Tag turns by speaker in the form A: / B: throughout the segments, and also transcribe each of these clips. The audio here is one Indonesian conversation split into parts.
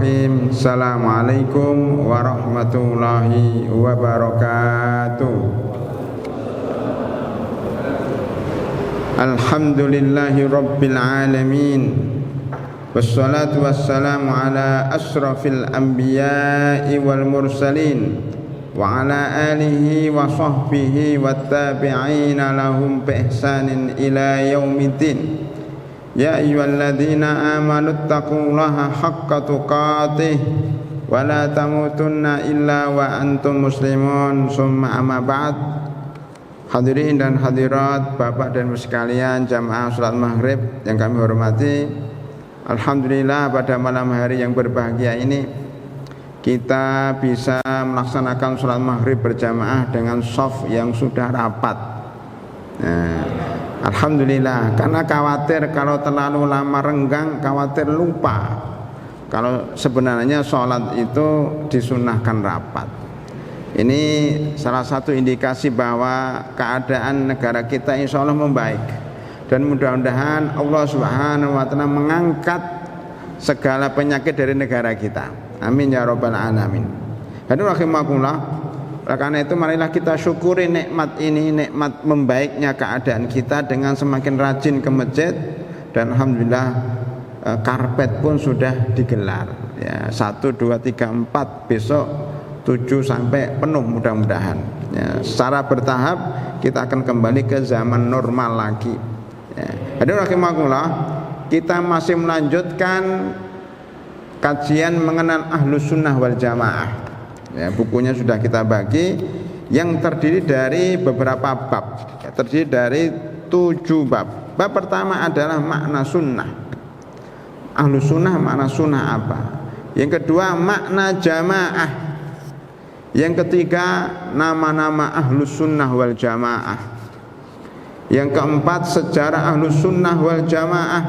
A: Bismillahirrahmanirrahim. Assalamualaikum warahmatullahi wabarakatuh. Alhamdulillahi rabbil alamin. Wassalatu wassalamu ala asrafil anbiya'i wal mursalin wa ala alihi wa sahbihi wattabi'ina lahum bi ihsanin ila yaumiddin. Ya ayyuhalladzina amanu taqullaha haqqa tuqatih wa la tamutunna illa wa antum muslimun. Summa amma ba'd. Hadirin dan hadirat, Bapak dan Ibu sekalian, jamaah salat maghrib yang kami hormati, alhamdulillah pada malam hari yang berbahagia ini kita bisa melaksanakan salat maghrib berjamaah dengan shaf yang sudah rapat. Alhamdulillah, karena khawatir kalau terlalu lama renggang, khawatir lupa kalau sebenarnya sholat itu disunahkan rapat. Ini salah satu indikasi bahwa keadaan negara kita insya Allah membaik, dan mudah-mudahan Allah Subhanahu wa Ta'ala mengangkat segala penyakit dari negara kita. Amin ya rabbal alamin. Hadirin rahimakumullah. Karena itu marilah kita syukuri nikmat ini, nikmat membaiknya keadaan kita dengan semakin rajin ke masjid, dan alhamdulillah karpet pun sudah digelar ya, 1, 2, 3, 4, besok 7 sampai penuh mudah-mudahan ya. Secara bertahap kita akan kembali ke zaman normal lagi ya. Hadirin rahimakumullah, kita masih melanjutkan kajian mengenal Ahlus Sunnah wal Jamaah ya, bukunya sudah kita bagi, yang terdiri dari beberapa bab ya, terdiri dari 7 bab. Bab pertama adalah makna sunnah, Ahlus Sunnah, makna sunnah apa. Yang kedua makna jamaah. Yang ketiga nama-nama Ahlus Sunnah wal Jamaah. Yang keempat sejarah Ahlus Sunnah wal Jamaah.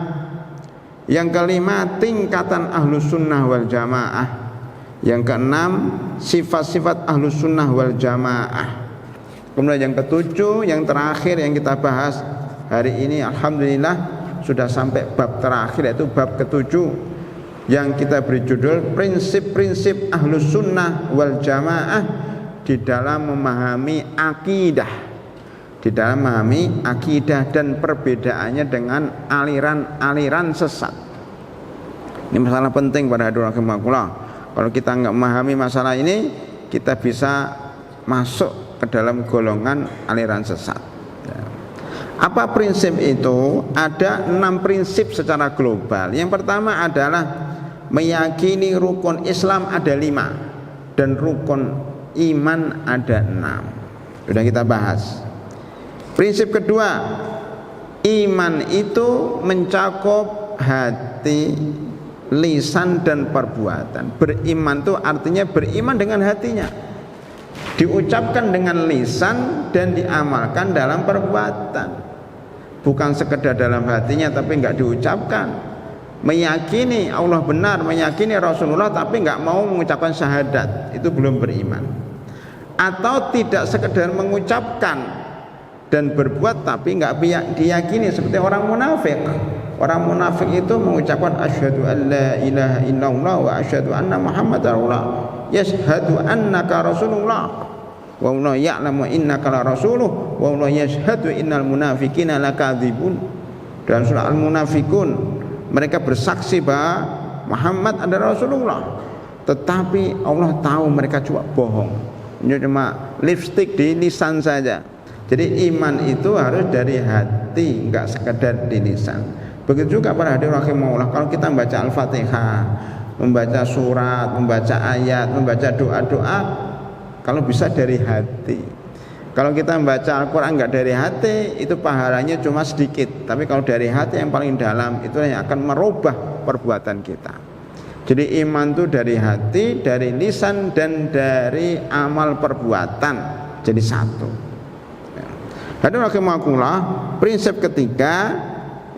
A: Yang kelima tingkatan Ahlus Sunnah wal Jamaah. Yang keenam sifat-sifat Ahlus Sunnah wal Jamaah. Kemudian yang ketujuh, yang terakhir yang kita bahas hari ini, alhamdulillah sudah sampai bab terakhir, yaitu bab ketujuh yang kita beri judul prinsip-prinsip Ahlus Sunnah wal Jamaah di dalam memahami akidah, di dalam memahami akidah dan perbedaannya dengan aliran-aliran sesat. Ini masalah penting pada hadirin rahimakumullah. Kalau kita enggak memahami masalah ini, kita bisa masuk ke dalam golongan aliran sesat ya. Apa prinsip itu? Ada 6 prinsip secara global. Yang pertama adalah meyakini rukun Islam ada 5 dan rukun iman ada 6. Sudah kita bahas. Prinsip kedua, iman itu mencakup hati, lisan dan perbuatan. Beriman itu artinya beriman dengan hatinya, diucapkan dengan lisan dan diamalkan dalam perbuatan. Bukan sekedar dalam hatinya tapi enggak diucapkan. Meyakini Allah benar, meyakini Rasulullah tapi enggak mau mengucapkan syahadat, itu belum beriman. Atau tidak sekedar mengucapkan dan berbuat tapi enggak diyakini, seperti orang munafik. Orang munafik itu mengucapkan asyhadu an la ilaha illallah wa asyhadu anna muhammadar rasulullah, yashhadu annaka rasulullah wa Allah ya'lamu innaka la rasuluh wa Allah yashhadu innal munafiqina lakadzibun. Dalam surah Al-Munafikun, mereka bersaksi bahwa Muhammad adalah Rasulullah, tetapi Allah tahu mereka cuma bohong. Ini cuma lipstik di lisan saja. Jadi iman itu harus dari hati, enggak sekedar di lisan. Begitu juga para hadirin rahimahullah, kalau kita membaca Al-Fatihah, membaca surat, membaca ayat, membaca doa-doa, kalau bisa dari hati. Kalau kita membaca Al-Quran enggak dari hati, itu pahalanya cuma sedikit. Tapi kalau dari hati yang paling dalam, itu yang akan merubah perbuatan kita. Jadi iman itu dari hati, dari lisan, dan dari amal perbuatan, jadi satu. Hadirin rahimakumullah, prinsip ketiga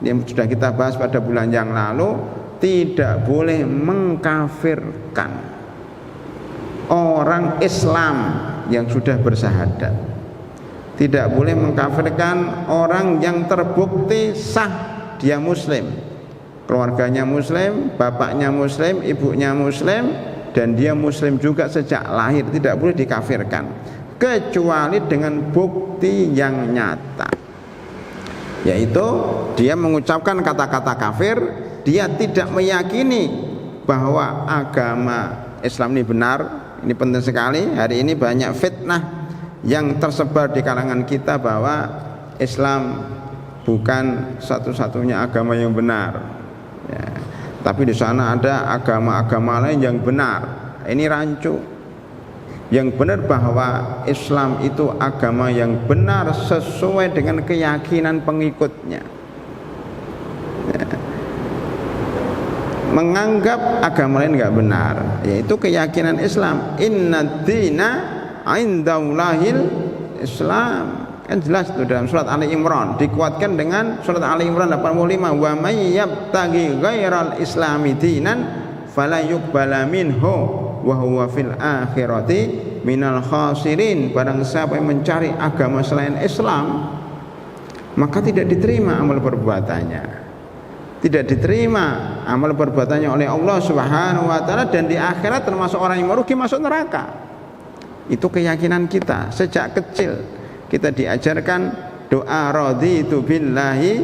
A: yang sudah kita bahas pada bulan yang lalu, tidak boleh mengkafirkan orang Islam yang sudah bersyahadat. Tidak boleh mengkafirkan orang yang terbukti sah dia muslim. keluarganya muslim, bapaknya muslim, ibunya muslim, dan dia muslim juga sejak lahir, tidak boleh dikafirkan kecuali dengan bukti yang nyata, yaitu dia mengucapkan kata-kata kafir, dia tidak meyakini bahwa agama Islam ini benar. Ini penting sekali. Hari ini banyak fitnah yang tersebar di kalangan kita bahwa Islam bukan satu-satunya agama yang benar, ya. Tapi di sana ada agama-agama lain yang benar. Ini rancu. Yang benar bahwa Islam itu agama yang benar sesuai dengan keyakinan pengikutnya, ya. Menganggap agama lain enggak benar, yaitu keyakinan Islam. Inna dina indallahil Islam. Kan jelas itu dalam surat Ali Imran, dikuatkan dengan surat Ali Imran 85, wa may yabtaghi ghairal islami dinan fala yuqbala minhu wa huwa fil akhirati minal khasirin. Barang siapa yang mencari agama selain Islam, maka tidak diterima amal perbuatannya, tidak diterima amal perbuatannya oleh Allah Subhanahu wa taala, dan di akhirat termasuk orang yang merugi, masuk neraka. Itu keyakinan kita sejak kecil. Kita diajarkan doa raditu billahi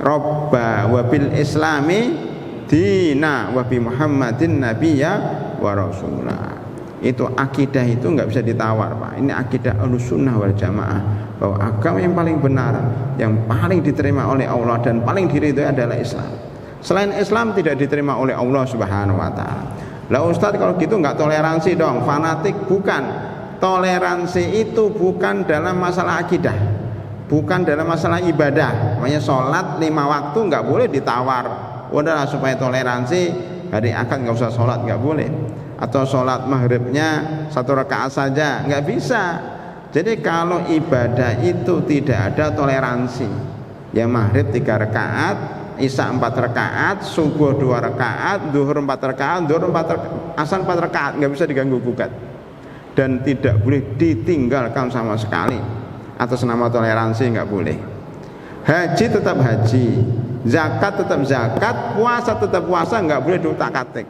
A: robba wa bil islami dina wa bi muhammadin nabiyya wa rasulah. Itu akidah, itu nggak bisa ditawar, Pak. Ini akidah Ahlussunnah wal Jamaah, bahwa agama yang paling benar, yang paling diterima oleh Allah dan paling diridhoi adalah Islam. Selain Islam tidak diterima oleh Allah Subhanahu wa taala. Lah Ustaz, kalau gitu nggak toleransi dong, fanatik? Bukan. Toleransi itu bukan dalam masalah akidah, bukan dalam masalah ibadah. Makanya sholat 5 waktu nggak boleh ditawar. Udahlah, supaya toleransi hari akad nggak usah sholat, nggak boleh. Atau sholat maghribnya 1 rakaat saja, nggak bisa. Jadi kalau ibadah itu tidak ada toleransi, ya maghrib 3 rakaat, isya 4 rakaat, subuh 2 rakaat, zuhur 4 rakaat, zuhur 4 rakaat, asar 4 rakaat, nggak bisa diganggu gugat. Dan tidak boleh ditinggalkan sama sekali. Atas nama toleransi nggak boleh. Haji tetap haji, zakat tetap zakat, puasa tetap puasa, nggak boleh diutak-atik.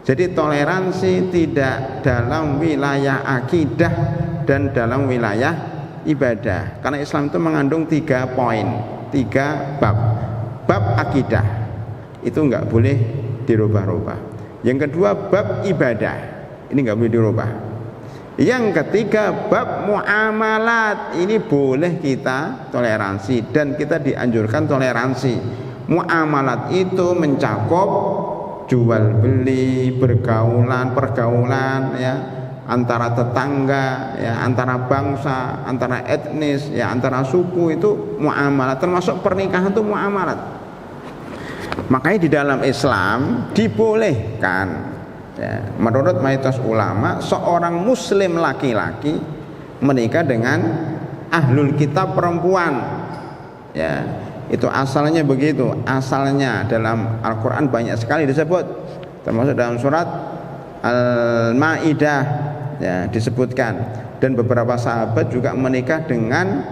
A: Jadi toleransi tidak dalam wilayah akidah dan dalam wilayah ibadah. Karena Islam itu mengandung 3 poin, 3 bab. Bab akidah itu nggak boleh dirubah-rubah. Yang kedua bab ibadah, ini nggak boleh dirubah. Yang ketiga bab muamalat, ini boleh kita toleransi dan kita dianjurkan toleransi. Muamalat itu mencakup jual beli, pergaulan ya, antara tetangga ya, antara bangsa, antara etnis ya, antara suku, itu muamalat. Termasuk pernikahan itu muamalat. Makanya di dalam Islam dibolehkan, ya, menurut mayoritas ulama, seorang muslim laki-laki menikah dengan ahlul kitab perempuan, ya. Itu asalnya begitu. Asalnya dalam Al-Quran banyak sekali disebut, termasuk dalam surat Al-Ma'idah ya, disebutkan. Dan beberapa sahabat juga menikah dengan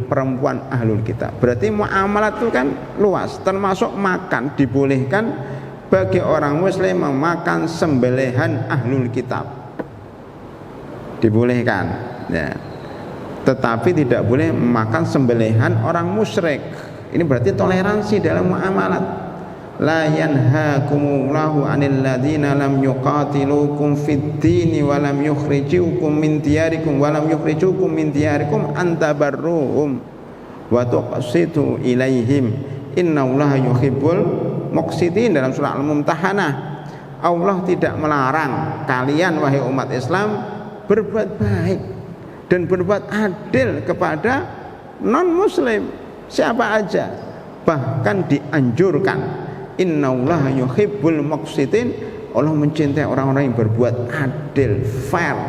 A: perempuan ahlul kitab. Berarti muamalat itu kan luas, termasuk makan. Dibolehkan bagi orang muslim memakan sembelihan ahlul kitab, dibolehkan ya. Tetapi tidak boleh memakan sembelihan orang musyrik. Ini berarti toleransi dalam muamalat. La yanhaakumullahu 'anil ladzina lam yuqatilukum fid dini wa lam yukhrijukum min diyarikum an tabarruhum wa tuqsitu ilaihim innallaha yuhibbul muqsitin. Dalam surah Al-Mumtahanah, Allah tidak melarang kalian wahai umat Islam berbuat baik dan berbuat adil kepada non muslim siapa aja, bahkan dianjurkan. Innallaha yuhibbul muqsitin, Allah mencintai orang-orang yang berbuat adil, fair,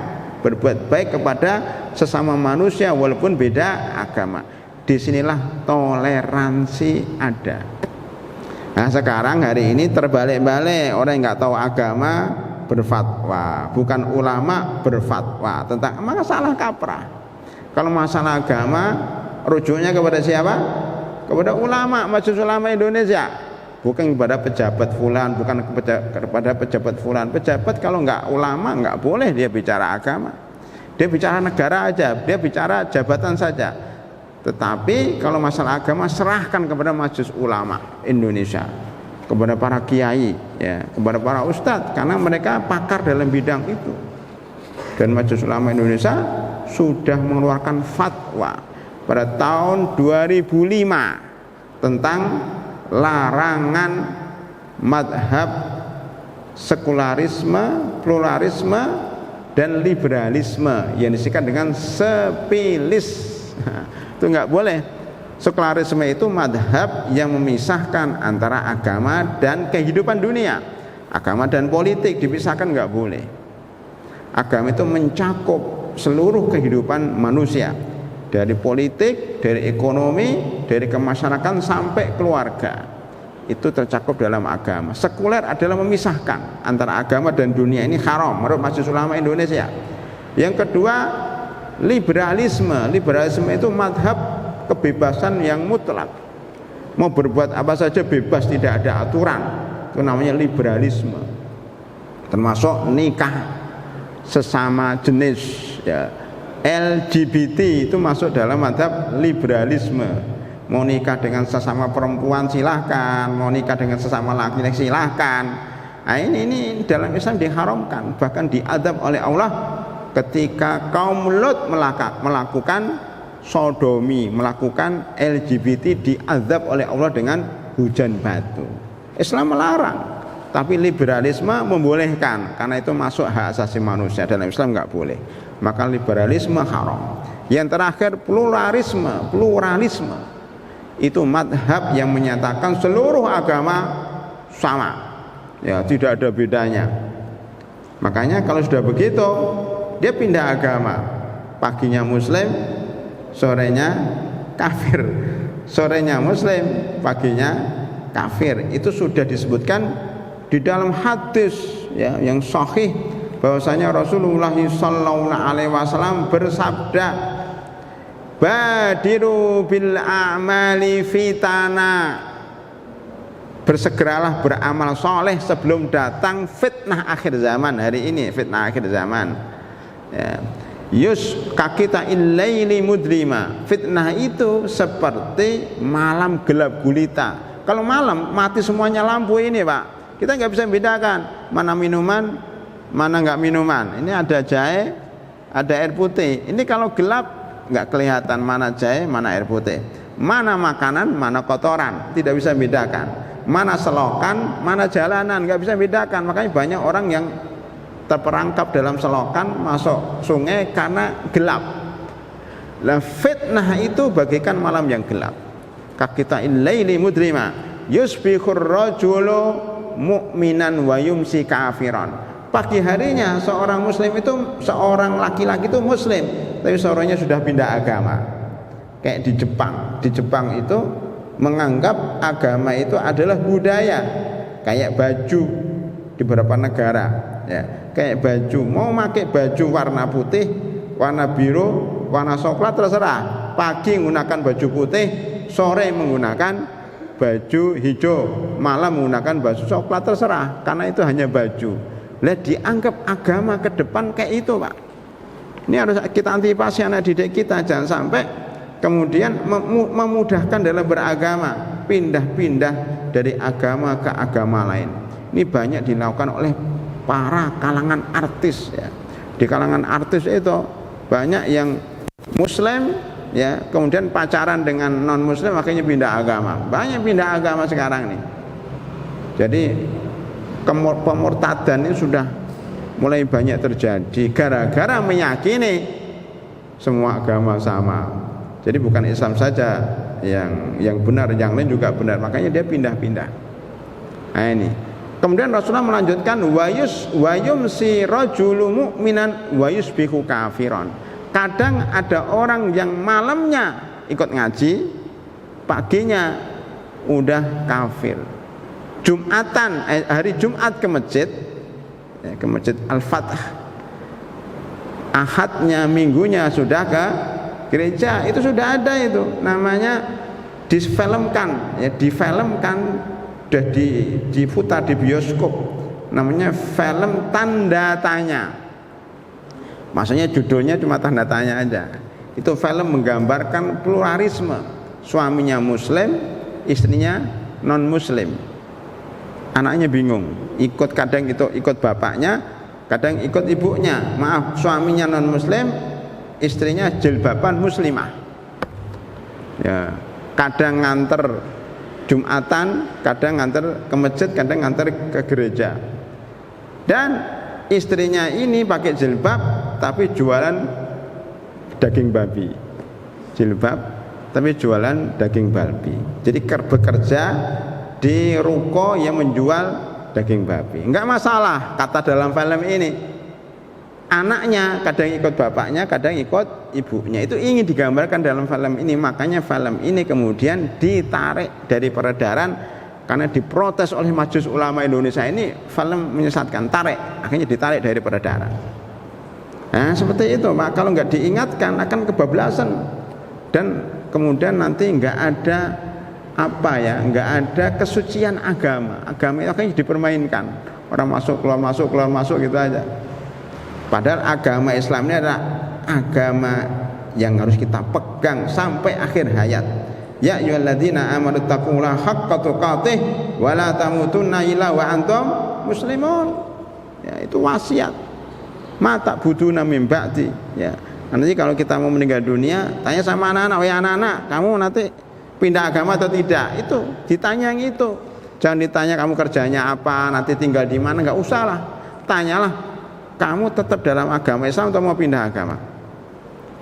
A: berbuat baik kepada sesama manusia walaupun beda agama. Disinilah toleransi ada. Nah sekarang hari ini terbalik-balik, orang yang nggak tahu agama berfatwa, bukan ulama berfatwa tentang masalah kaprah. Kalau masalah agama rujuknya kepada siapa? kepada ulama, majelis ulama Indonesia, bukan kepada pejabat fulan, bukan kepada pejabat fulan. Pejabat kalau nggak ulama nggak boleh dia bicara agama, dia bicara negara aja, dia bicara jabatan saja. Tetapi kalau masalah agama serahkan kepada majelis ulama Indonesia, kepada para kiai, ya, kepada para ustadz, karena mereka pakar dalam bidang itu. Dan Majelis Ulama Indonesia sudah mengeluarkan fatwa pada tahun 2005 tentang larangan madhab sekularisme, pluralisme, dan liberalisme yang disingkat dengan sepilis. Itu nggak boleh. Sekularisme itu madhab yang memisahkan antara agama dan kehidupan dunia. Agama dan politik dipisahkan nggak boleh. Agama itu mencakup seluruh kehidupan manusia, dari politik, dari ekonomi, dari kemasyarakatan sampai keluarga. Itu tercakup dalam agama. Sekuler adalah memisahkan antara agama dan dunia, ini haram menurut Majelis Ulama Indonesia. Yang kedua, liberalisme. Liberalisme itu madhab kebebasan yang mutlak, mau berbuat apa saja bebas, tidak ada aturan. Itu namanya liberalisme. Termasuk nikah sesama jenis, ya. LGBT itu masuk dalam madhab liberalisme. Mau nikah dengan sesama perempuan silahkan, mau nikah dengan sesama laki-laki silahkan. Nah, ini dalam Islam diharamkan, bahkan diadab oleh Allah ketika kaum Lut melakukan sodomi, melakukan LGBT, diazab oleh Allah dengan hujan batu. Islam melarang, tapi liberalisme membolehkan, karena itu masuk hak asasi manusia. Dalam Islam nggak boleh, maka liberalisme haram. Yang terakhir, pluralisme itu madhab yang menyatakan seluruh agama sama, ya, tidak ada bedanya. Makanya kalau sudah begitu, dia pindah agama, paginya muslim, sorenya kafir, sorenya muslim, paginya kafir. Itu sudah disebutkan di dalam hadis, ya, yang sahih, bahwasanya Rasulullah SAW bersabda, badiru bil a'mali fitana, bersegeralah beramal soleh sebelum datang fitnah akhir zaman. Hari ini fitnah akhir zaman, ya. Yus kakita illaili mudlima, fitnah itu seperti malam gelap gulita. Kalau malam mati semuanya lampu ini, Pak, kita nggak bisa bedakan mana minuman, mana nggak minuman. Ini ada jahe, ada air putih. Ini kalau gelap nggak kelihatan mana jahe, mana air putih, mana makanan, mana kotoran, tidak bisa bedakan. Mana selokan, mana jalanan, nggak bisa bedakan. Makanya banyak orang yang terperangkap dalam selokan, masuk sungai karena gelap. Lah fitnah itu bagaikan malam yang gelap. Kakita illaili mudlima, yusbihur rajulu mu'minan wa yumsi kafiran. Pagi harinya seorang muslim itu, seorang laki-laki itu muslim, tapi sorenya sudah pindah agama. Kayak di Jepang. Di Jepang itu menganggap agama itu adalah budaya, kayak baju di beberapa negara, ya. Kayak baju, mau pakai baju warna putih, warna biru, warna coklat, terserah. Pagi menggunakan baju putih, sore menggunakan baju hijau, malam menggunakan baju coklat, terserah. Karena itu hanya baju. Lah dianggap agama ke depan kayak itu, Pak. Ini harus kita antisipasi anak didik kita, jangan sampai kemudian memudahkan dalam beragama, pindah-pindah dari agama ke agama lain. Ini banyak dilakukan oleh para kalangan artis, ya. Di kalangan artis itu banyak yang muslim, ya, kemudian pacaran dengan non muslim, akhirnya pindah agama. Banyak pindah agama sekarang nih. Jadi pemurtadan ini sudah mulai banyak terjadi gara-gara meyakini semua agama sama. Jadi bukan Islam saja yang benar, yang lain juga benar. Makanya dia pindah-pindah. Nah ini. Kemudian Rasulullah melanjutkan wayumsi rajulu mu'minan wayusbihu kafiron. Kadang ada orang yang malamnya ikut ngaji, paginya udah kafir. Jumatan, hari Jumat ke masjid, ya, ke masjid Al-Fatah. Ahadnya, minggunya sudah ke gereja. Itu sudah ada, itu namanya difilmkan, ya difilmkan, sudah diputar di bioskop, namanya film tanda tanya. Maksudnya judulnya cuma tanda tanya aja. Itu film menggambarkan pluralisme, suaminya muslim, istrinya non muslim. Anaknya bingung, kadang itu ikut bapaknya, kadang ikut ibunya. Maaf, suaminya non muslim, istrinya jilbaban muslimah. Ya, kadang nganter Jumatan, kadang nganter ke masjid, kadang nganter ke gereja. Dan istrinya ini pakai jilbab tapi jualan daging babi. Jilbab tapi jualan daging babi. Jadi bekerja di ruko yang menjual daging babi. Enggak masalah, kata dalam film ini. Anaknya kadang ikut bapaknya, kadang ikut ibunya. Itu ingin digambarkan dalam film ini. Makanya film ini kemudian ditarik dari peredaran karena diprotes oleh Majelis Ulama Indonesia. Ini film menyesatkan, tarik, akhirnya ditarik dari peredaran. Nah, seperti itu, Pak. Kalau nggak diingatkan akan kebablasan dan kemudian nanti nggak ada nggak ada kesucian agama. Agama itu akhirnya dipermainkan. Orang masuk keluar gitu aja. Padahal agama Islam ini adalah agama yang harus kita pegang sampai akhir hayat. Ya ayyuhalladzina amanu taqullaha haqqa tuqatih wa la tamutunna illa wa antum muslimun. Ya, itu wasiat. Mata buduna min ba'di. Ya. Nanti kalau kita mau meninggal dunia, tanya sama anak-anak, "Wahai anak-anak, kamu nanti pindah agama atau tidak?" Itu ditanya yang itu. Jangan ditanya kamu kerjanya apa, nanti tinggal di mana, enggak usah lah. Tanyalah, kamu tetap dalam agama Islam atau mau pindah agama?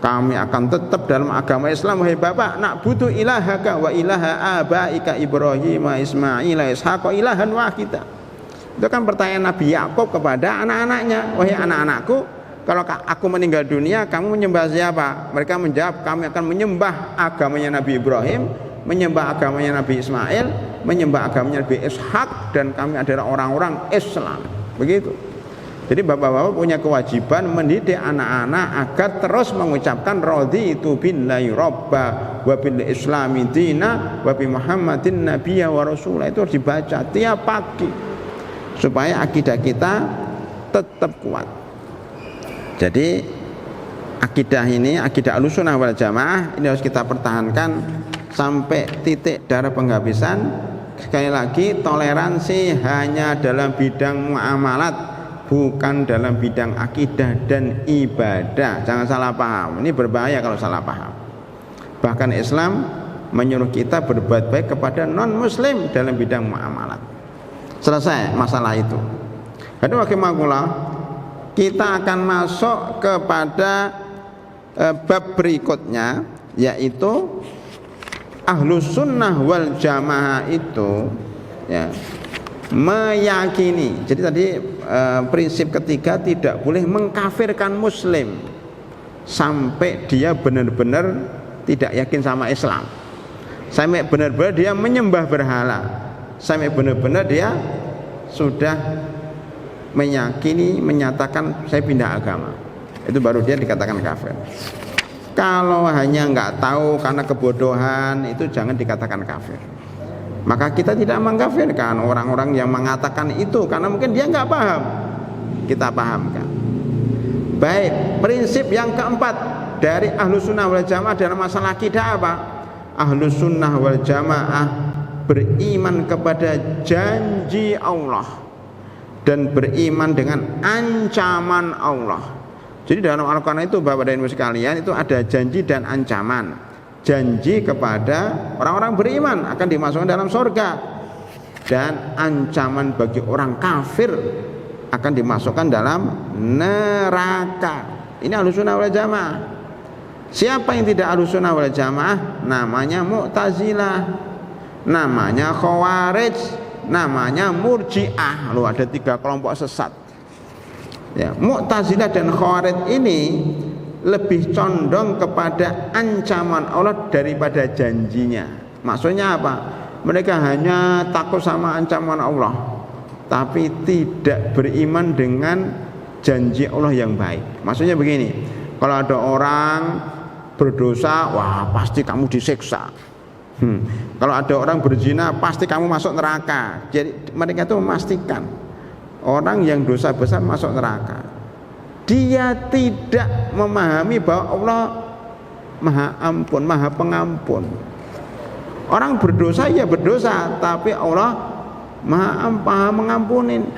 A: Kami akan tetap dalam agama Islam, wahai bapak. Nak butuh ilahaka wa ilaha abaika Ibrahim wa Ismail wa Ishaq wa ilahan wahida. Itu kan pertanyaan Nabi Yakub kepada anak-anaknya. Wahai anak-anakku, kalau aku meninggal dunia, kamu menyembah siapa? Mereka menjawab, kami akan menyembah agamanya Nabi Ibrahim, menyembah agamanya Nabi Ismail, menyembah agamanya Nabi Ishaq, dan kami adalah orang-orang Islam. Begitu. Jadi bapak-bapak punya kewajiban mendidik anak-anak agar terus mengucapkan raditu billahi robba wa bil islami dina wa bi muhammadin nabiyya wa rasulah. Itu harus dibaca tiap pagi supaya akidah kita tetap kuat. Jadi akidah ini, akidah Ahlussunnah wal Jamaah ini harus kita pertahankan sampai titik darah penghabisan. Sekali lagi, toleransi hanya dalam bidang muamalat, bukan dalam bidang akidah dan ibadah. Jangan salah paham, ini berbahaya kalau salah paham. Bahkan Islam menyuruh kita berbuat baik kepada non muslim dalam bidang muamalat. Selesai masalah itu. Hadza rahimakumullah, kita akan masuk kepada bab berikutnya, yaitu Ahlussunnah wal Jamaah itu ya meyakini. Jadi tadi prinsip ketiga, tidak boleh mengkafirkan muslim sampai dia benar-benar tidak yakin sama Islam, sampai benar-benar dia menyembah berhala, sampai benar-benar dia sudah meyakini, menyatakan saya pindah agama. Itu baru dia dikatakan kafir. Kalau hanya nggak tahu karena kebodohan, itu jangan dikatakan kafir. Maka kita tidak mengkafirkan orang-orang yang mengatakan itu karena mungkin dia nggak paham. Kita pahamkan. Baik, prinsip yang keempat dari Ahlussunnah wal Jamaah dalam masalah akidah apa? Ahlussunnah wal Jamaah beriman kepada janji Allah dan beriman dengan ancaman Allah. Jadi dalam Al-Quran itu, Bapak dan Ibu sekalian, itu ada janji dan ancaman. Janji kepada orang-orang beriman akan dimasukkan dalam surga, dan ancaman bagi orang kafir akan dimasukkan dalam neraka. Ini Ahlussunnah wal Jamaah. Siapa yang tidak Ahlussunnah wal Jamaah? Namanya Mu'tazilah, namanya Khawarij, namanya Murji'ah. Loh, ada 3 kelompok sesat. Ya, Mu'tazilah dan Khawarij ini lebih condong kepada ancaman Allah daripada janjinya. Maksudnya apa? Mereka hanya takut sama ancaman Allah, tapi tidak beriman dengan janji Allah yang baik. Maksudnya begini, kalau ada orang berdosa, wah pasti kamu disiksa. Kalau ada orang berzina pasti kamu masuk neraka. Jadi mereka itu memastikan orang yang dosa besar masuk neraka. Dia tidak memahami bahwa Allah Maha Ampun, Maha Pengampun. Orang berdosa ya berdosa, tapi Allah Maha mengampunin,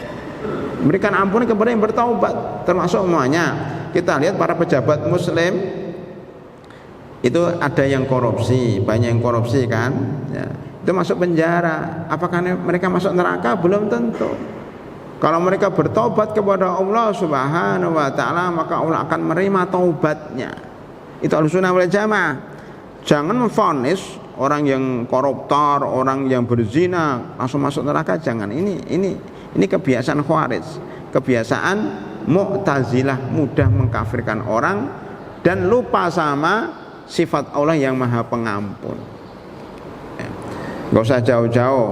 A: memberikan ampun kepada yang bertaubat, termasuk semuanya. Kita lihat para pejabat muslim itu ada yang korupsi, banyak yang korupsi kan ya, itu masuk penjara. Apakah mereka masuk neraka? Belum tentu. Kalau mereka bertobat kepada Allah Subhanahu wa ta'ala, maka Allah akan menerima taubatnya. Itu Ahlussunnah wal Jamaah. Jangan memvonis orang yang koruptor, orang yang berzina langsung masuk neraka, jangan. Ini kebiasaan Khawarij, kebiasaan Mu'tazilah, mudah mengkafirkan orang dan lupa sama sifat Allah yang Maha Pengampun. Gak usah jauh-jauh,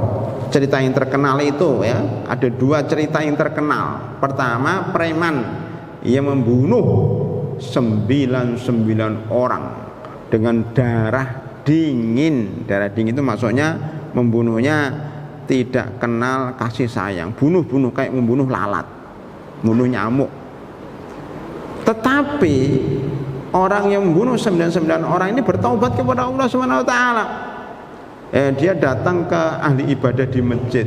A: cerita yang terkenal itu ya, ada dua cerita yang terkenal. Pertama, preman yang membunuh 99 orang dengan darah dingin. Darah dingin itu maksudnya membunuhnya tidak kenal kasih sayang, bunuh-bunuh kayak membunuh lalat, membunuh nyamuk. Tetapi orang yang membunuh 99 orang ini bertaubat kepada Allah Subhanahu wa taala. Dia datang ke ahli ibadah di masjid.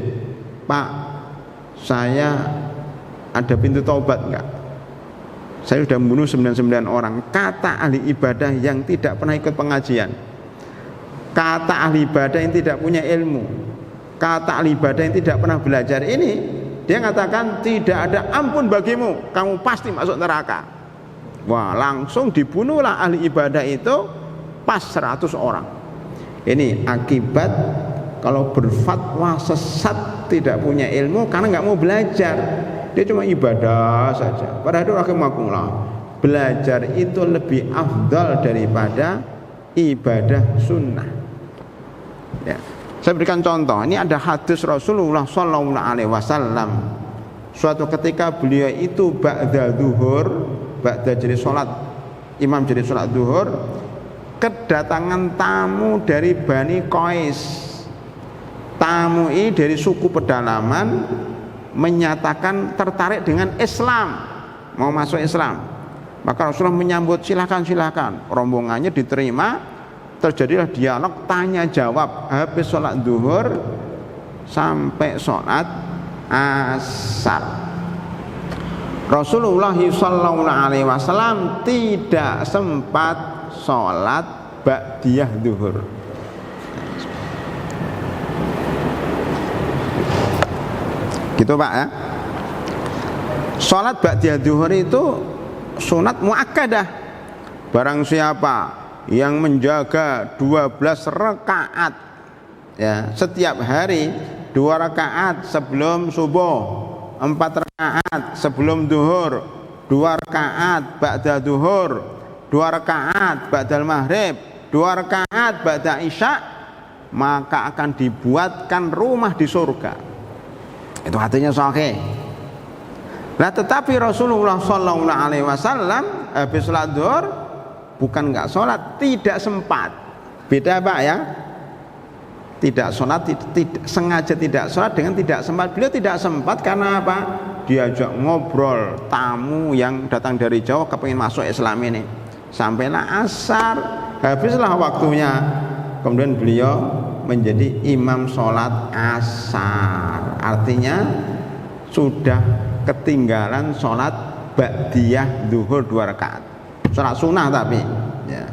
A: Pak, saya ada pintu taubat enggak? Saya sudah membunuh 99 orang. Kata ahli ibadah yang tidak pernah ikut pengajian, kata ahli ibadah yang tidak punya ilmu, kata ahli ibadah yang tidak pernah belajar ini, dia mengatakan tidak ada ampun bagimu, kamu pasti masuk neraka. Wah, langsung dibunuhlah ahli ibadah itu pas 100 orang. Ini akibat kalau berfatwa sesat, tidak punya ilmu karena nggak mau belajar. Dia cuma ibadah saja. Padahal rahimakumullah, belajar itu lebih afdal daripada ibadah sunnah. Ya. Saya berikan contoh. Ini ada hadis Rasulullah Sallallahu Alaihi Wasallam. Suatu ketika beliau itu ba'da zuhur, ba'da jadi sholat, imam jadi sholat zuhur, kedatangan tamu dari Bani Qais. Tamu ini dari suku pedalaman, menyatakan tertarik dengan Islam, mau masuk Islam. Maka Rasulullah menyambut, silakan. Rombongannya diterima, terjadilah dialog tanya jawab habis sholat zuhur sampai sholat asar. Rasulullah SAW tidak sempat sholat ba'diyah zuhur. Gitu Pak ya. Sholat ba'diyah zuhur itu sunat muakkadah. Barang siapa yang menjaga 12 rakaat ya, setiap hari 2 rakaat sebelum subuh, 4 rakaat sebelum duhur, 2 rakaat ba'da duhur, 2 rakaat ba'dal maghrib, 2 rakaat ba'da isya, maka akan dibuatkan rumah di surga. Itu hatinya sahih. Nah, tetapi Rasulullah Sallallahu Alaihi Wasallam habis sholat zuhur bukan nggak sholat, tidak sempat. Beda Pak ya. Tidak sholat, sengaja tidak sholat dengan tidak sempat. Beliau tidak sempat karena apa? Diajak ngobrol tamu yang datang dari jauh kepingin masuk Islam ini. Sampailah asar, habislah waktunya. Kemudian beliau menjadi imam sholat asar. Artinya sudah ketinggalan sholat ba'diyah zuhur 2 rakaat. Sholat sunnah tapi ya.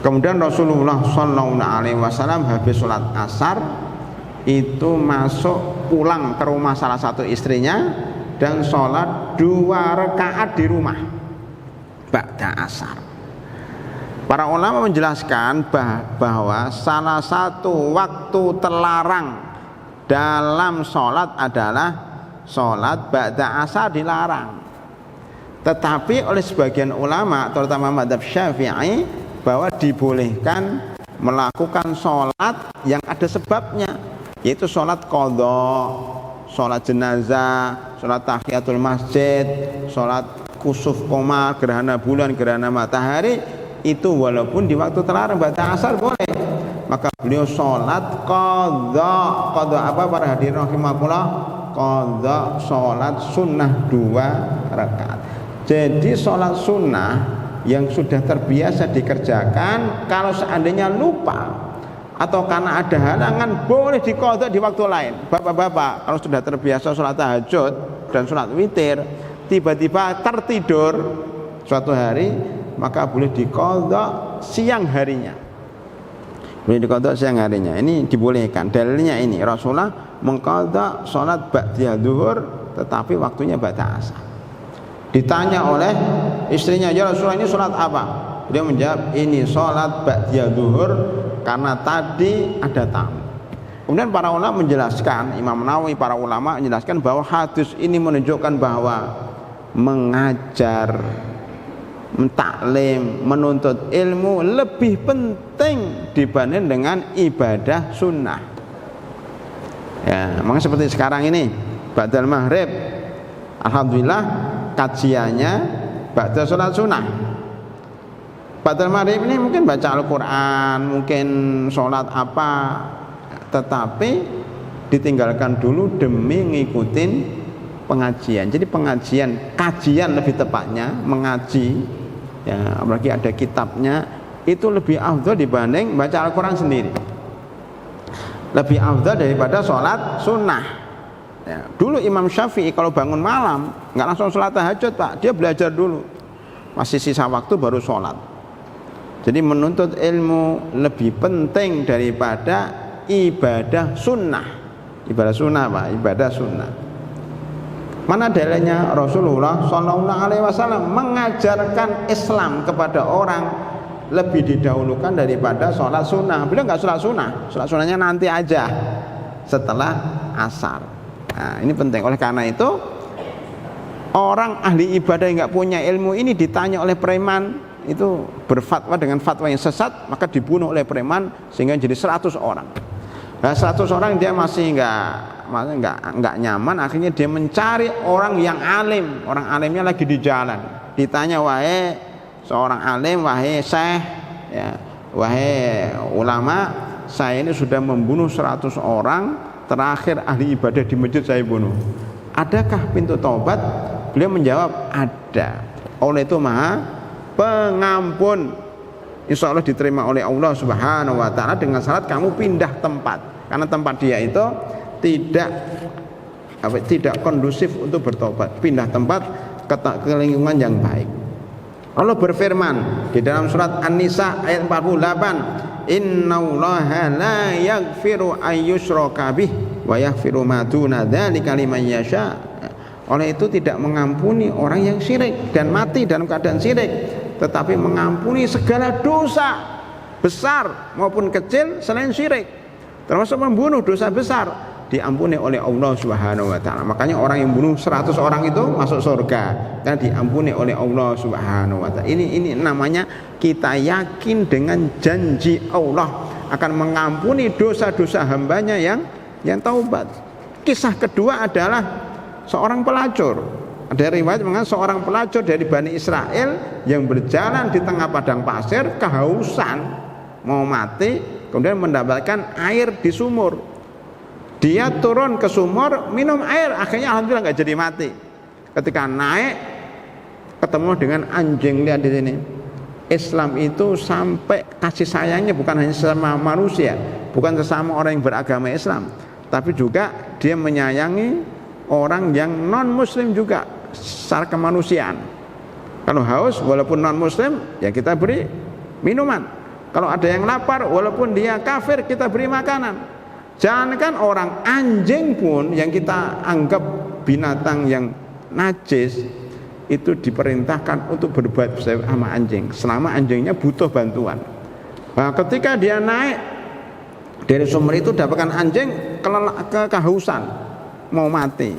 A: Kemudian Rasulullah Sallallahu Alaihi Wasallam habis sholat asar itu masuk pulang ke rumah salah satu istrinya dan sholat 2 rakaat di rumah ba'da asar. Para ulama menjelaskan bahwa salah satu waktu terlarang dalam sholat adalah sholat ba'da asar dilarang. Tetapi oleh sebagian ulama, terutama mazhab Syafi'i, bahwa dibolehkan melakukan sholat yang ada sebabnya, yaitu sholat qadha, sholat jenazah, sholat tahiyatul masjid, sholat kusuf qamar, gerhana bulan, gerhana matahari. Itu walaupun di waktu terlarang ba'da asar boleh. maka beliau sholat qadha. Qadha apa para hadirin rahimakumullah? Qadha sholat sunnah 2 rakaat. Jadi sholat sunnah yang sudah terbiasa dikerjakan, kalau seandainya lupa atau karena ada halangan, boleh diqadha di waktu lain. Bapak-bapak kalau sudah terbiasa sholat tahajud dan sholat witir, tiba-tiba tertidur suatu hari, maka boleh diqadha siang harinya. Boleh diqadha siang harinya. Ini dibolehkan. Dalilnya ini, Rasulullah mengqadha sholat ba'da zuhur tetapi waktunya ba'da asar. Ditanya oleh istrinya, ya Rasulullah ini sholat apa? Dia menjawab, ini sholat ba'da zuhur karena tadi ada tamu. Kemudian para ulama menjelaskan, Imam Nawawi, para ulama menjelaskan bahwa hadis ini menunjukkan bahwa mengajar, mentaklim, menuntut ilmu lebih penting dibanding dengan ibadah sunnah. Ya, makanya seperti sekarang ini, ba'dal maghrib, alhamdulillah kajiannya ba'da sholat sunnah. Ba'dal maghrib ini mungkin baca Al-Quran, mungkin sholat apa, tetapi ditinggalkan dulu demi ngikutin pengajian. Jadi pengajian, kajian lebih tepatnya, mengaji, ya, apalagi ada kitabnya, itu lebih afdal dibanding baca Al-Quran sendiri. Lebih afdal daripada sholat sunnah. Ya, dulu Imam Syafi'i kalau bangun malam nggak langsung sholat tahajud, Pak, dia belajar dulu, masih sisa waktu baru sholat. Jadi menuntut ilmu lebih penting daripada ibadah sunnah. Ibadah sunnah, Pak, ibadah sunnah. Mana dalilnya? Rasulullah Shallallahu Alaihi Wasallam mengajarkan Islam kepada orang lebih didahulukan daripada sholat sunnah. Beliau nggak sholat sunnah, sholat sunnahnya nanti aja setelah asar. Nah, ini penting. Oleh karena itu, orang ahli ibadah yang nggak punya ilmu ini ditanya oleh preman, itu berfatwa dengan fatwa yang sesat, maka dibunuh oleh preman sehingga jadi 100 orang. Nah, 100 orang dia masih nggak nyaman, akhirnya dia mencari orang yang alim. Orang alimnya lagi di jalan. Ditanya, wahai seorang alim, wahai syekh, ya, wahai ulama, saya ini sudah membunuh 100 orang, terakhir ahli ibadah di masjid saya bunuh. Adakah pintu taubat? Beliau menjawab, ada. Oleh itu Maha Pengampun, insya Allah diterima oleh Allah Subhanahu Wa Taala dengan syarat kamu pindah tempat, karena tempat dia itu tidak kondusif untuk bertobat. Pindah tempat ke lingkungan yang baik. Allah berfirman di dalam surat An-Nisa ayat 48, Innallaha la yaghfiru ayyushraka bih wa yaghfiru ma duna dzalika liman yasha. Oleh itu tidak mengampuni orang yang syirik dan mati dalam keadaan syirik, tetapi mengampuni segala dosa besar maupun kecil selain syirik, termasuk membunuh, dosa besar diampuni oleh Allah Subhanahu Wa Taala. Makanya orang yang bunuh 100 orang itu masuk surga karena diampuni oleh Allah Subhanahu Wa Taala. Ini namanya kita yakin dengan janji Allah akan mengampuni dosa-dosa hambanya yang taubat. Kisah kedua adalah seorang pelacur. Ada riwayat mengatakan seorang pelacur dari Bani Israel yang berjalan di tengah padang pasir, kehausan, mau mati, kemudian mendapatkan air di sumur. Dia turun ke sumur, minum air, akhirnya alhamdulillah nggak jadi mati. Ketika naik, ketemu dengan anjing. Lihat di sini, Islam itu sampai kasih sayangnya bukan hanya sesama manusia, bukan sesama orang yang beragama Islam, tapi juga dia menyayangi orang yang non muslim juga secara kemanusiaan. Kalau haus walaupun non muslim ya kita beri minuman. Kalau ada yang lapar walaupun dia kafir kita beri makanan. Jangankan orang, anjing pun yang kita anggap binatang yang najis itu diperintahkan untuk berbuat sama anjing selama anjingnya butuh bantuan. Nah, ketika dia naik dari sumur itu dapatkan anjing kehausan, mau mati,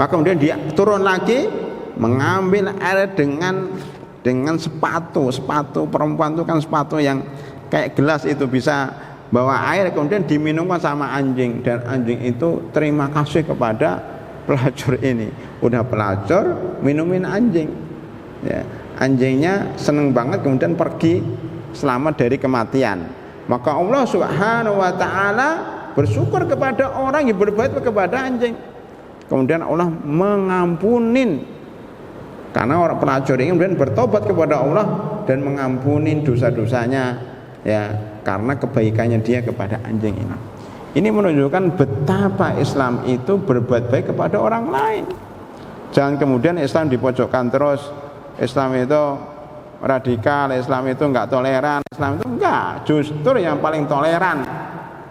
A: maka kemudian dia turun lagi mengambil air dengan sepatu perempuan itu kan sepatu yang kayak gelas itu bisa bawa air, kemudian diminumkan sama anjing, dan anjing itu terima kasih kepada pelacur ini. Udah pelacur minumin anjing, ya, anjingnya seneng banget, kemudian pergi selamat dari kematian. Maka Allah Subhanahu wa taala bersyukur kepada orang yang berbuat kepada anjing. Kemudian Allah mengampunin, karena orang pelacur ini kemudian bertobat kepada Allah dan mengampunin dosa-dosanya, ya, karena kebaikannya dia kepada anjing ini. Ini menunjukkan betapa Islam itu berbuat baik kepada orang lain. Jangan kemudian Islam dipojokkan terus, Islam itu radikal, Islam itu enggak toleran, Islam itu enggak. Justru yang paling toleran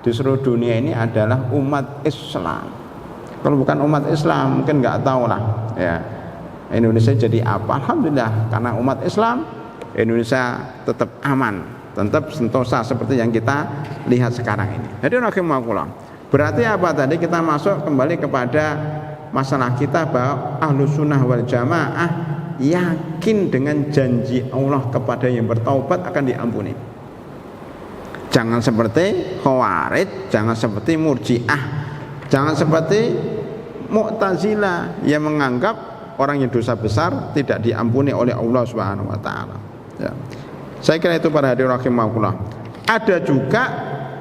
A: di seluruh dunia ini adalah umat Islam. Kalau bukan umat Islam mungkin enggak tahu lah, ya, Indonesia jadi apa. Alhamdulillah, karena umat Islam Indonesia tetap aman, tetap sentosa seperti yang kita lihat sekarang ini. Jadi rahimakumullah, berarti apa tadi, kita masuk kembali kepada masalah kita bahwa Ahlus Sunnah wal Jamaah yakin dengan janji Allah kepada yang bertaubat akan diampuni. Jangan seperti Khawarij, jangan seperti Murji'ah, jangan seperti Mu'tazilah yang menganggap orang yang dosa besar tidak diampuni oleh Allah Subhanahu wa taala. Ya. Saya kira itu para hadirin rahimakumullah. Ada juga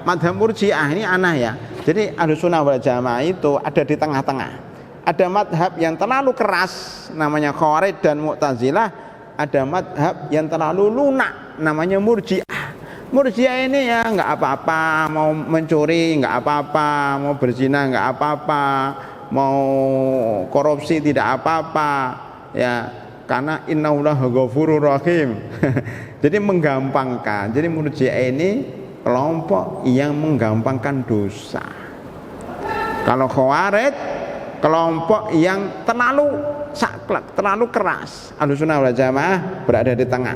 A: madhab Murji'ah, ini aneh ya. Jadi Ahlus Sunnah wal Jamaah itu ada di tengah-tengah. Ada madhab yang terlalu keras, namanya Khawarij dan Mu'tazilah. Ada madhab yang terlalu lunak, namanya Murji'ah. Murji'ah ini ya nggak apa-apa, mau mencuri nggak apa-apa, mau berzina nggak apa-apa, mau korupsi tidak apa-apa, ya, karena innallaha ghafurur rahim. Jadi menggampangkan. Jadi Murji'ah ini kelompok yang menggampangkan dosa. Kalau Khawarij kelompok yang terlalu saklek, terlalu keras. Ahlus Sunnah wal Jamaah berada di tengah.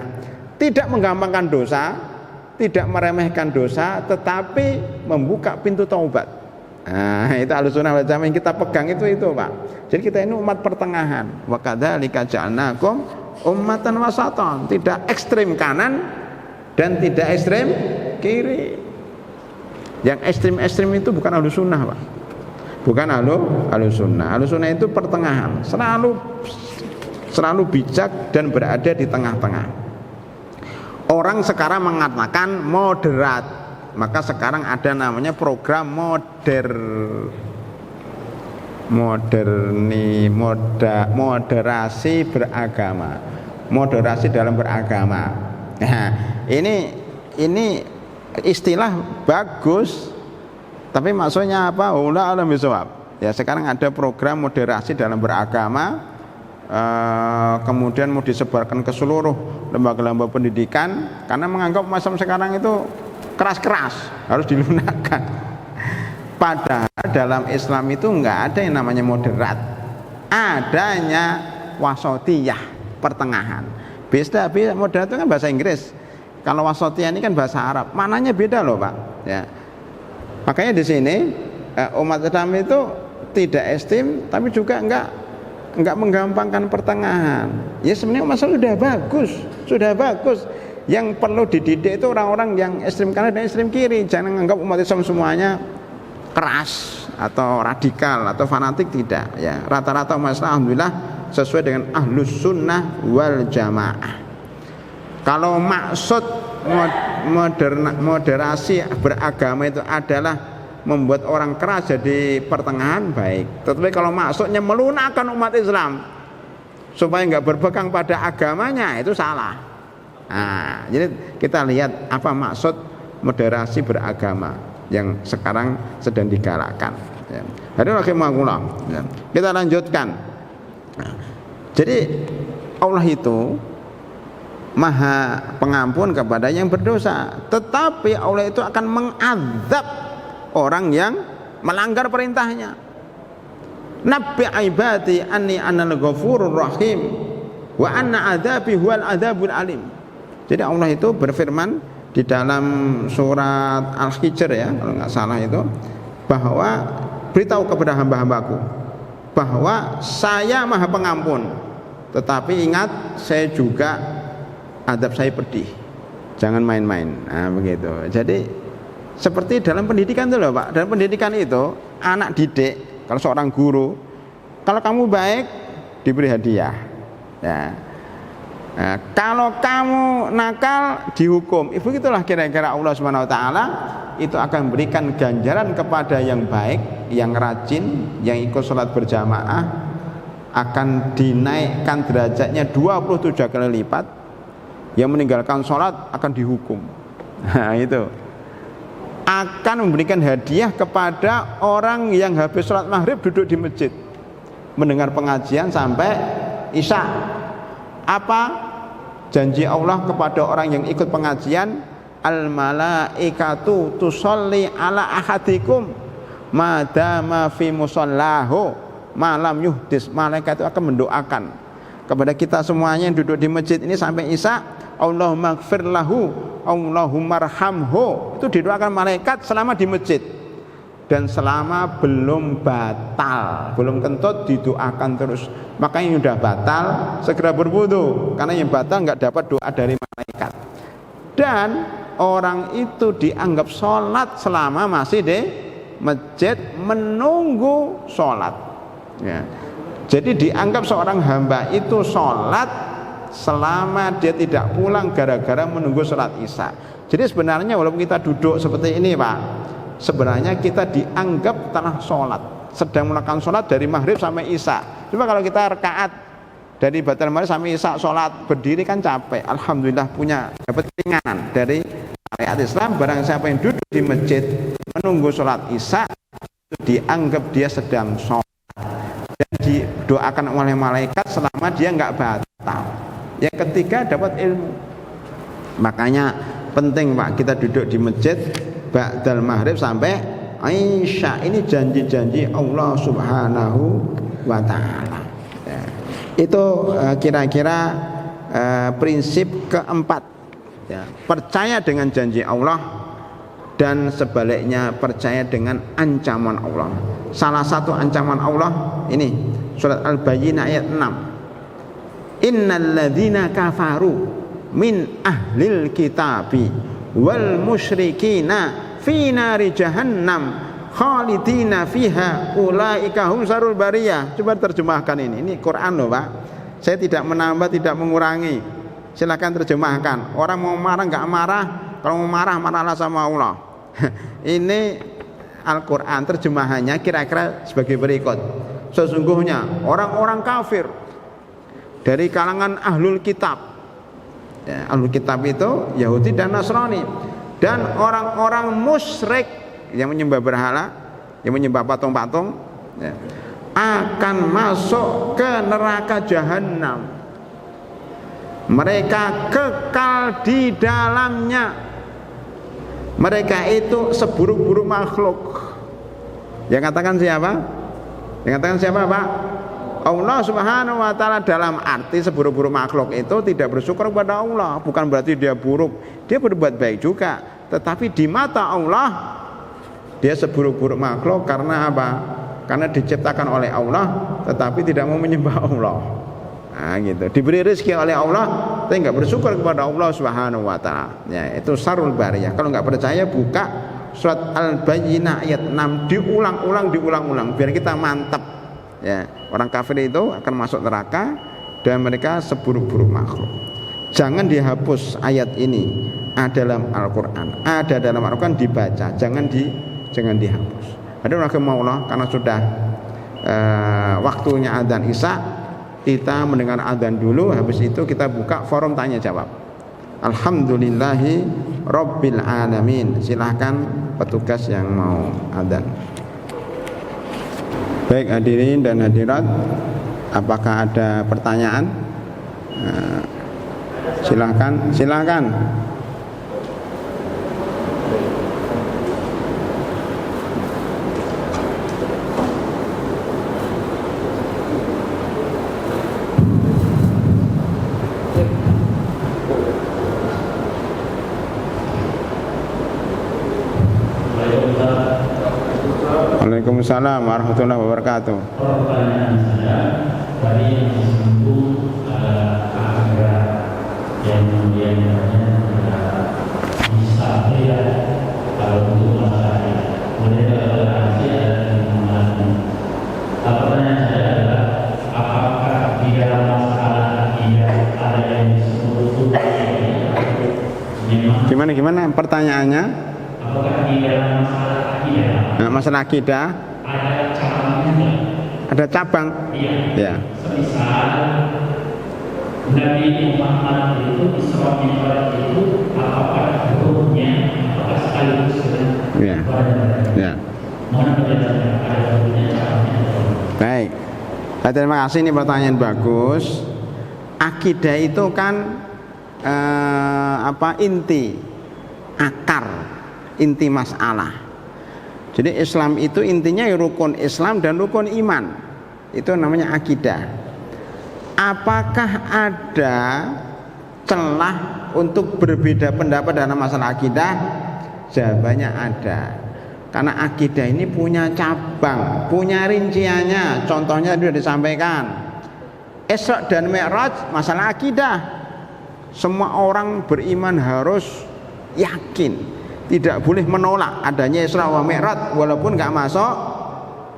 A: Tidak menggampangkan dosa, tidak meremehkan dosa, tetapi membuka pintu taubat. Nah, itu Ahlus Sunnah wal Jamaah yang kita pegang itu Pak. Jadi kita ini umat pertengahan. Wa kadzalika ja'alnakum ummatan wasatan, tidak ekstrem kanan dan tidak ekstrem kiri. Yang ekstrem-ekstrem itu bukan Ahlus Sunnah, Pak. Bukan Ahlus Sunnah. Ahlus Sunnah itu pertengahan, selalu bijak dan berada di tengah-tengah. Orang sekarang mengatakan moderat, maka sekarang ada namanya program moderasi beragama, moderasi dalam beragama. Nah, ini istilah bagus, tapi maksudnya apa? Wallahu a'lam bishawab. Ya, sekarang ada program moderasi dalam beragama, kemudian mau disebarkan ke seluruh lembaga-lembaga pendidikan, karena menganggap masa sekarang itu keras-keras, harus dilunakkan. Padahal dalam Islam itu enggak ada yang namanya moderat, adanya wasatiyah, pertengahan. Beda moderat itu kan bahasa Inggris, kalau wasatiyah ini kan bahasa Arab, maknanya beda loh Pak. Ya. Makanya di sini umat Islam itu tidak ekstrem, tapi juga enggak menggampangkan pertengahan. Ya sebenarnya masalah sudah bagus. Yang perlu dididik itu orang-orang yang ekstrem kanan dan ekstrem kiri. Jangan anggap umat Islam semuanya keras atau radikal atau fanatik, tidak. Ya, rata-rata umat Islam alhamdulillah sesuai dengan Ahlus Sunnah wal Jamaah. Kalau maksud moderasi beragama itu adalah membuat orang keras jadi pertengahan, baik. Tetapi kalau maksudnya melunakkan umat Islam supaya nggak berpegang pada agamanya, itu salah. Nah, jadi kita lihat apa maksud moderasi beragama yang sekarang sedang digalakkan. Ya. Ya. Kita lanjutkan. Nah, jadi Allah itu Maha pengampun kepada yang berdosa, tetapi Allah itu akan mengazab orang yang melanggar perintahnya. Nabbi ibadi anni anal ghafurur rahim wa anna adzabi huwal adzabul alim. Jadi Allah itu berfirman di dalam surat Al-Hijr, ya kalau nggak salah itu, bahwa beritahu kepada hamba-hambaku bahwa saya Maha pengampun, tetapi ingat saya juga adab saya pedih, jangan main-main. Nah begitu. Jadi seperti dalam pendidikan itu loh Pak. Dalam pendidikan itu anak didik, kalau seorang guru, kalau kamu baik diberi hadiah, ya. Nah, kalau kamu nakal dihukum. Itu itulah kira-kira Allah Subhanahu wa taala itu akan berikan ganjaran kepada yang baik, yang rajin, yang ikut sholat berjamaah, akan dinaikkan derajatnya 27 kali lipat. Yang meninggalkan sholat akan dihukum. Nah, itu akan memberikan hadiah kepada orang yang habis sholat maghrib duduk di masjid mendengar pengajian sampai isya. Apa janji Allah kepada orang yang ikut pengajian? Al malaikatu tusolli ala ahadikum madama fi musallahu malam yuhdis. Malaikat itu akan mendoakan kepada kita semuanya yang duduk di masjid ini sampai isya. Allahumma gfir lahu, Allahumma arhamhu. Itu didoakan malaikat selama di masjid dan selama belum batal, belum kentut, didoakan terus. Makanya yang sudah batal segera berwudu, karena yang batal nggak dapat doa dari malaikat. Dan orang itu dianggap sholat selama masih di masjid menunggu sholat, ya. Jadi dianggap seorang hamba itu sholat selama dia tidak pulang gara-gara menunggu sholat isya. Jadi sebenarnya walaupun kita duduk seperti ini Pak, sebenarnya kita dianggap telah sholat, sedang melakukan sholat dari maghrib sampai isya. Cuma kalau kita rakaat dari batal maghrib sampai isya sholat berdiri kan capek. Alhamdulillah punya dapat keringanan dari syariat Islam. Barang siapa yang duduk di masjid menunggu sholat isya itu dianggap dia sedang sholat dan didoakan oleh malaikat selama dia nggak batal. Yang ketiga dapat ilmu. Makanya penting Pak kita duduk di masjid ba'dal maghrib sampai isya. Ini janji-janji Allah Subhanahu wa taala. Ya. Itu kira-kira prinsip keempat. Ya. Percaya dengan janji Allah dan sebaliknya percaya dengan ancaman Allah. Salah satu ancaman Allah ini surat Al-Bayyinah ayat 6. Innal ladzina kafaru min ahlil kitabi wal musyrikina fi nari jahannam khalidina fiha ulaika hum sarul bariyah. Coba terjemahkan ini Quran loh Pak. Saya tidak menambah, tidak mengurangi. Silakan terjemahkan. Orang mau marah enggak marah, kalau mau marah marahlah sama Allah. Ini Al-Quran terjemahannya kira-kira sebagai berikut. Sesungguhnya orang-orang kafir dari kalangan ahlul kitab, ya, ahlul kitab itu Yahudi dan Nasrani, dan orang-orang musyrik yang menyembah berhala, yang menyembah patung-patung, ya, akan masuk ke neraka jahanam. Mereka kekal di dalamnya. Mereka itu seburuk-buruk makhluk. Yang katakan siapa? Yang katakan siapa Pak? Allah Subhanahu wa taala. Dalam arti seburuk-buruk makhluk itu tidak bersyukur kepada Allah. Bukan berarti dia buruk, dia berbuat baik juga. Tetapi di mata Allah dia seburuk-buruk makhluk karena apa? Karena diciptakan oleh Allah tetapi tidak mau menyembah Allah. Nah, gitu. Diberi rezeki oleh Allah tapi enggak bersyukur kepada Allah Subhanahu wa taala. Ya, itu sarul bariyah. Kalau enggak percaya buka surat Al-Bayyinah ayat 6, diulang-ulang biar kita mantap. Ya, orang kafir itu akan masuk neraka dan mereka seburuk-buruk makhluk. Jangan dihapus ayat ini. Ada dalam Al-Qur'an. Ada dalam Al-Qur'an dibaca, jangan dihapus. Ada rahimahullah karena sudah waktunya adzan Isya, kita mendengar adzan dulu, habis itu kita buka forum tanya jawab. Alhamdulillahi Rabbil Alamin. Silahkan petugas yang mau adzan. Baik hadirin dan hadirat, apakah ada pertanyaan? Silakan. Waalaikumsalam warahmatullahi wabarakatuh.
B: Pertanyaan saya dari yang disinggung akhirat yang kemudian bisa ya kalau untuk masalah mereka toleransi ada lingkungan. Pertanyaan saya adalah apakah di dalam masalah akidah ada yang
A: Gimana pertanyaannya?
B: Apakah di dalam masalah akidah
A: Nah, masalah akidah
B: ada cabangnya enggak?
A: ada cabang.
B: Iya.
A: Ya.
B: Semisal Nabi Muhammad itu Isra Mi'raj itu apakah hukumnya apakah sekaligus dengan
A: Ya. Ya.
B: mohon penjelasannya ada hukumnya cabangnya atau
A: Baik. Terima kasih, ini pertanyaan bagus. Akidah itu kan inti, akar, inti masalah. Jadi Islam itu intinya rukun Islam dan rukun iman. Itu namanya akidah. Apakah ada celah untuk berbeda pendapat dalam masalah akidah? Jawabannya ada. Karena akidah ini punya cabang, punya rinciannya. Contohnya sudah disampaikan. Isra dan Mi'raj masalah akidah. Semua orang beriman harus yakin, tidak boleh menolak adanya Isra wa Mi'raj walaupun nggak masuk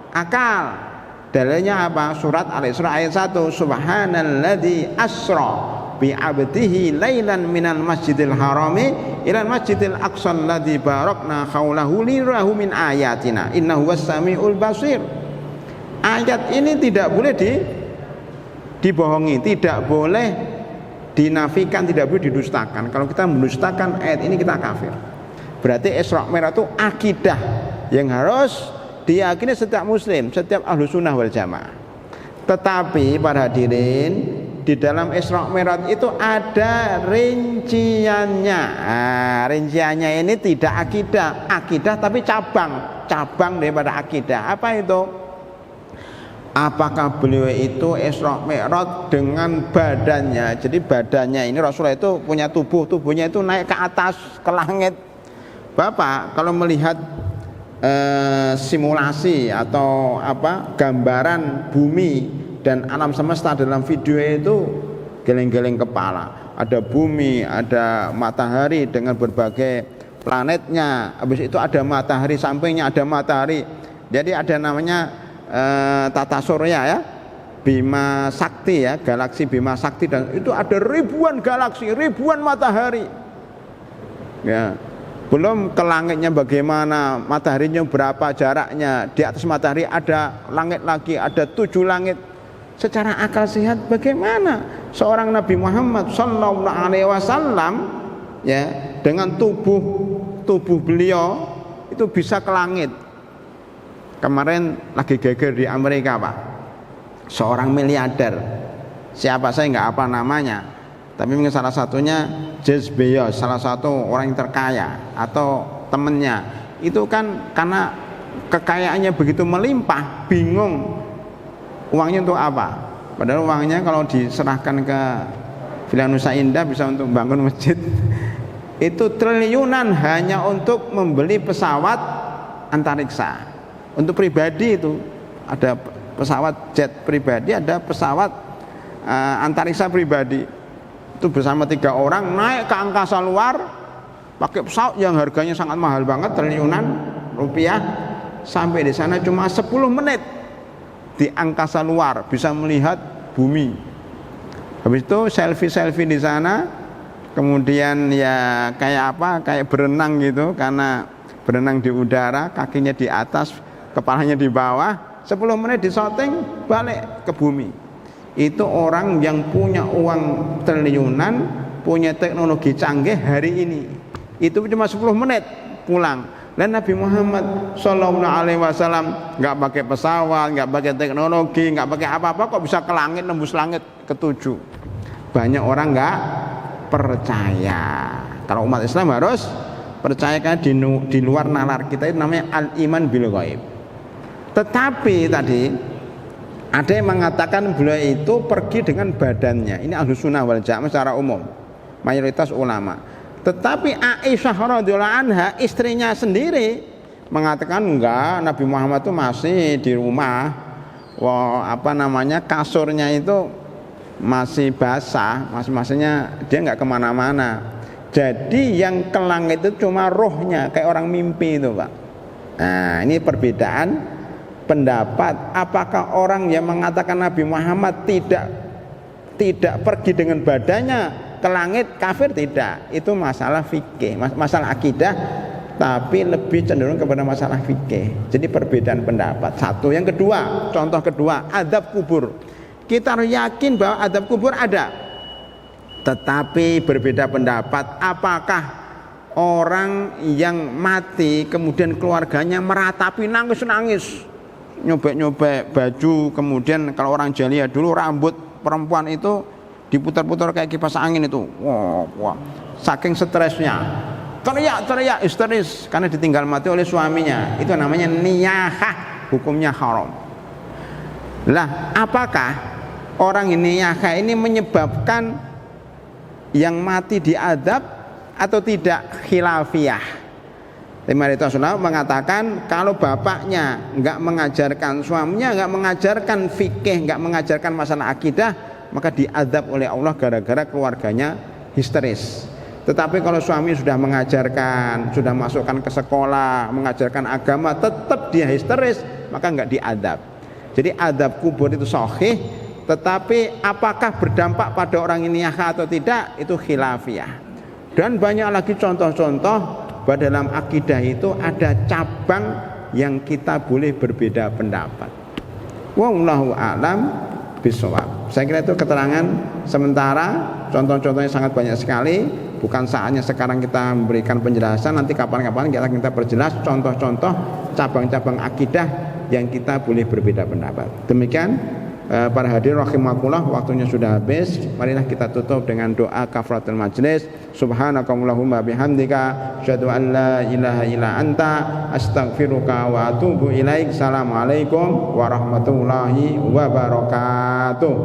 A: akal. Dalilnya apa? Surat Al-Isra ayat 1. Subhanalladzi asra bi 'abdihi lailan minal masjidil harami ilal masjidil aqsal ladzi barakna haulahu lirahu min ayatina innahu was-sami'ul basir. Ayat ini tidak boleh dibohongi, tidak boleh dinafikan, tidak boleh didustakan. Kalau kita mendustakan ayat ini kita kafir. Berarti Isra Mi'raj itu akidah yang harus diyakini setiap muslim, setiap ahlu sunnah wal jamaah. Tetapi para hadirin, di dalam Isra Mi'raj itu ada rinciannya. Rinciannya ini tidak akidah tapi cabang daripada akidah. Apa itu? Apakah beliau itu Isra Mi'raj dengan badannya? Jadi badannya ini Rasulullah itu punya tubuhnya itu naik ke atas, ke langit. Bapak kalau melihat simulasi atau gambaran bumi dan alam semesta dalam video itu geleng-geleng kepala. Ada bumi, ada matahari dengan berbagai planetnya. Habis itu ada matahari, sampingnya ada matahari. Jadi ada namanya tata surya ya, Bima Sakti ya, galaksi Bima Sakti, dan itu ada ribuan galaksi, ribuan matahari. Ya. Belum ke langitnya bagaimana, mataharinya berapa jaraknya, di atas matahari ada langit lagi, ada 7 langit. Secara akal sehat bagaimana seorang Nabi Muhammad sallallahu alaihi wasallam ya dengan tubuh beliau itu bisa ke langit. Kemarin lagi geger di Amerika Pak, seorang miliarder, siapa saya nggak apa namanya, tapi mungkin salah satunya Jeff Bezos, salah satu orang yang terkaya atau temennya. Itu kan karena kekayaannya begitu melimpah, bingung uangnya untuk apa. Padahal uangnya kalau diserahkan ke Villa Nusa Indah bisa untuk bangun masjid. Itu triliunan hanya untuk membeli pesawat antariksa. Untuk pribadi itu ada pesawat jet pribadi, ada pesawat antariksa pribadi. Itu bersama 3 orang naik ke angkasa luar pakai pesawat yang harganya sangat mahal banget, triliunan rupiah. Sampai di sana cuma 10 menit di angkasa luar bisa melihat bumi. Habis itu selfie di sana, kemudian ya kayak berenang gitu, karena berenang di udara, kakinya di atas, kepalanya di bawah. 10 menit di syuting balik ke bumi. Itu orang yang punya uang triliunan, punya teknologi canggih hari ini. Itu cuma 10 menit pulang. Dan Nabi Muhammad sallallahu alaihi wasallam nggak pakai pesawat, nggak pakai teknologi, nggak pakai apa-apa, kok bisa ke langit, nembus langit ke-7. Banyak orang nggak percaya. Kalau umat Islam harus percaya, karena di luar nalar kita itu namanya al-iman bil ghaib. Tetapi tadi ada yang mengatakan beliau itu pergi dengan badannya. Ini Ahlus Sunnah wal Jamaah secara umum, mayoritas ulama. Tetapi Aisyah radhiyallahu anha, istrinya sendiri, mengatakan enggak, Nabi Muhammad itu masih di rumah. Kasurnya itu masih basah, maksudnya dia enggak kemana-mana. Jadi yang ke langit itu cuma rohnya, kayak orang mimpi itu Pak. Nah ini perbedaan pendapat. Apakah orang yang mengatakan Nabi Muhammad tidak pergi dengan badannya ke langit kafir tidak. Itu masalah fikih, masalah akidah, tapi lebih cenderung kepada masalah fikih. Jadi perbedaan pendapat. Satu. Yang kedua, contoh kedua, azab kubur. Kita harus yakin bahwa azab kubur ada. Tetapi berbeda pendapat apakah orang yang mati kemudian keluarganya meratapi nangis-nangis, nyobek-nyobek baju, kemudian kalau orang jahiliyah dulu rambut perempuan itu diputar-putar kayak kipas angin itu. Wah, saking stresnya. Teriak histeris karena ditinggal mati oleh suaminya. Itu namanya niyahah, hukumnya haram. Lah, apakah orang ini niyahah ini menyebabkan yang mati diadab atau tidak? Khilafiyah. Imam Rasulullah mengatakan kalau bapaknya enggak mengajarkan, suaminya enggak mengajarkan fikih, enggak mengajarkan masalah akidah, maka diadab oleh Allah gara-gara keluarganya histeris. Tetapi kalau suami sudah mengajarkan, sudah masukkan ke sekolah, mengajarkan agama, tetap dia histeris, maka enggak diadab. Jadi adab kubur itu sahih, tetapi apakah berdampak pada orang ini atau tidak, itu khilafiyah. Dan banyak lagi contoh-contoh bahwa dalam akidah itu ada cabang yang kita boleh berbeda pendapat. Wallahu a'lam bishawab. Saya kira itu keterangan sementara, contoh-contohnya sangat banyak sekali. Bukan saatnya sekarang kita memberikan penjelasan, nanti kapan-kapan kita perjelas contoh-contoh cabang-cabang akidah yang kita boleh berbeda pendapat. Demikian para hadirin rahimakumullah, waktunya sudah habis. Marilah kita tutup dengan doa kafaratul majlis. Subhanakallahumma bihamdika asyhadu an la ilaha illa anta astaghfiruka wa atubu ilaik. Assalamualaikum warahmatullahi wabarakatuh.